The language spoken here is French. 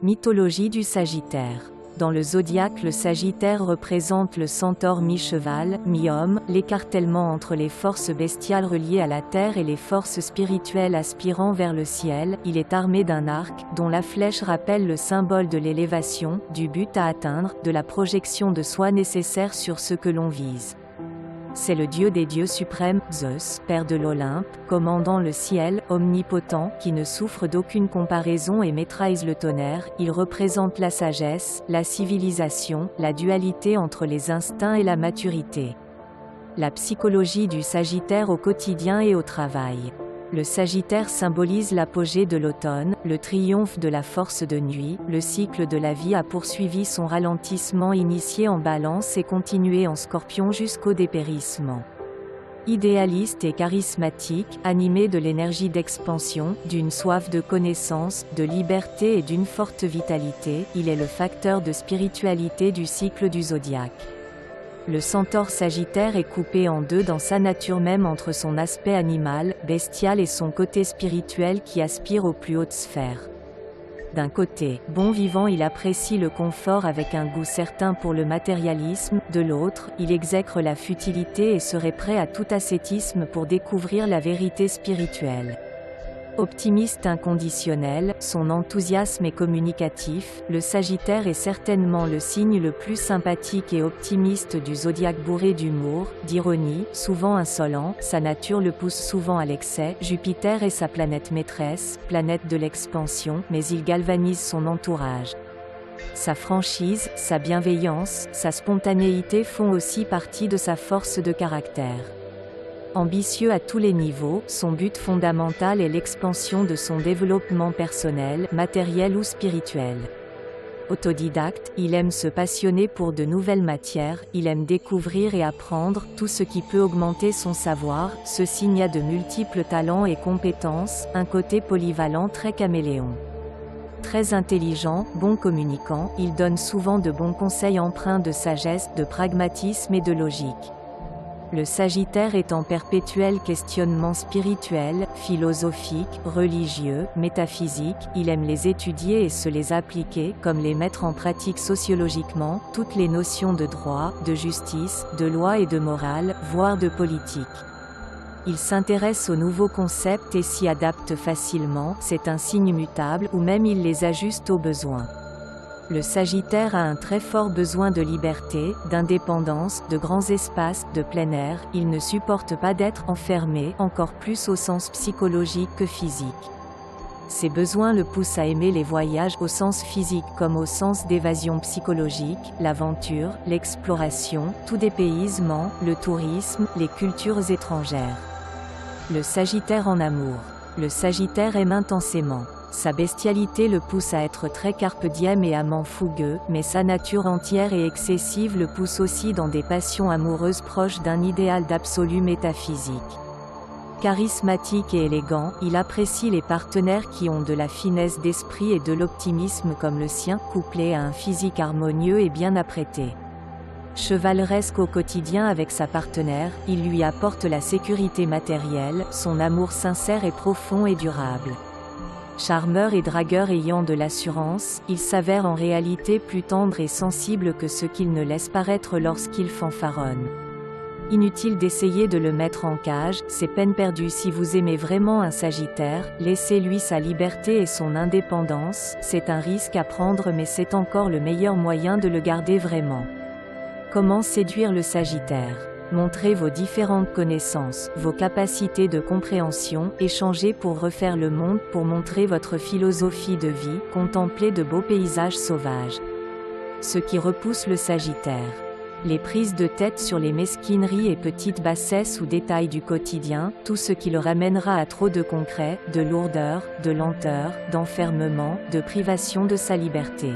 Mythologie du Sagittaire. Dans le zodiaque, le Sagittaire représente le centaure mi-cheval, mi-homme, l'écartèlement entre les forces bestiales reliées à la terre et les forces spirituelles aspirant vers le ciel. Il est armé d'un arc, dont la flèche rappelle le symbole de l'élévation, du but à atteindre, de la projection de soi nécessaire sur ce que l'on vise. C'est le dieu des dieux suprêmes, Zeus, père de l'Olympe, commandant le ciel, omnipotent, qui ne souffre d'aucune comparaison et maîtrise le tonnerre. Il représente la sagesse, la civilisation, la dualité entre les instincts et la maturité. La psychologie du Sagittaire au quotidien et au travail. Le Sagittaire symbolise l'apogée de l'automne, le triomphe de la force de nuit. Le cycle de la vie a poursuivi son ralentissement initié en Balance et continué en Scorpion jusqu'au dépérissement. Idéaliste et charismatique, animé de l'énergie d'expansion, d'une soif de connaissance, de liberté et d'une forte vitalité, il est le facteur de spiritualité du cycle du zodiaque. Le centaure Sagittaire est coupé en deux dans sa nature même entre son aspect animal, bestial et son côté spirituel qui aspire aux plus hautes sphères. D'un côté, bon vivant, il apprécie le confort avec un goût certain pour le matérialisme, de l'autre, il exècre la futilité et serait prêt à tout ascétisme pour découvrir la vérité spirituelle. Optimiste inconditionnel, son enthousiasme est communicatif. Le Sagittaire est certainement le signe le plus sympathique et optimiste du zodiaque, bourré d'humour, d'ironie, souvent insolent. Sa nature le pousse souvent à l'excès. Jupiter est sa planète maîtresse, planète de l'expansion, mais il galvanise son entourage. Sa franchise, sa bienveillance, sa spontanéité font aussi partie de sa force de caractère. Ambitieux à tous les niveaux, son but fondamental est l'expansion de son développement personnel, matériel ou spirituel. Autodidacte, il aime se passionner pour de nouvelles matières, il aime découvrir et apprendre tout ce qui peut augmenter son savoir. Ce signe a de multiples talents et compétences, un côté polyvalent très caméléon. Très intelligent, bon communicant, il donne souvent de bons conseils empreints de sagesse, de pragmatisme et de logique. Le Sagittaire est en perpétuel questionnement spirituel, philosophique, religieux, métaphysique. Il aime les étudier et se les appliquer, comme les mettre en pratique sociologiquement, toutes les notions de droit, de justice, de loi et de morale, voire de politique. Il s'intéresse aux nouveaux concepts et s'y adapte facilement, c'est un signe mutable, ou même il les ajuste aux besoins. Le Sagittaire a un très fort besoin de liberté, d'indépendance, de grands espaces, de plein air. Il ne supporte pas d'être enfermé, encore plus au sens psychologique que physique. Ses besoins le poussent à aimer les voyages au sens physique comme au sens d'évasion psychologique, l'aventure, l'exploration, tout dépaysement, le tourisme, les cultures étrangères. Le Sagittaire en amour. Le Sagittaire aime intensément. Sa bestialité le pousse à être très carpe diem et amant fougueux, mais sa nature entière et excessive le pousse aussi dans des passions amoureuses proches d'un idéal d'absolu métaphysique. Charismatique et élégant, il apprécie les partenaires qui ont de la finesse d'esprit et de l'optimisme comme le sien, couplé à un physique harmonieux et bien apprêté. Chevaleresque au quotidien avec sa partenaire, il lui apporte la sécurité matérielle, son amour sincère et profond et durable. Charmeur et dragueur ayant de l'assurance, il s'avère en réalité plus tendre et sensible que ce qu'il ne laisse paraître lorsqu'il fanfaronne. Inutile d'essayer de le mettre en cage, c'est peine perdue si vous aimez vraiment un Sagittaire, laissez-lui sa liberté et son indépendance, c'est un risque à prendre mais c'est encore le meilleur moyen de le garder vraiment. Comment séduire le Sagittaire ? Montrez vos différentes connaissances, vos capacités de compréhension, échangez pour refaire le monde, pour montrer votre philosophie de vie, contemplez de beaux paysages sauvages. Ce qui repousse le Sagittaire. Les prises de tête sur les mesquineries et petites bassesses ou détails du quotidien, tout ce qui le ramènera à trop de concret, de lourdeur, de lenteur, d'enfermement, de privation de sa liberté.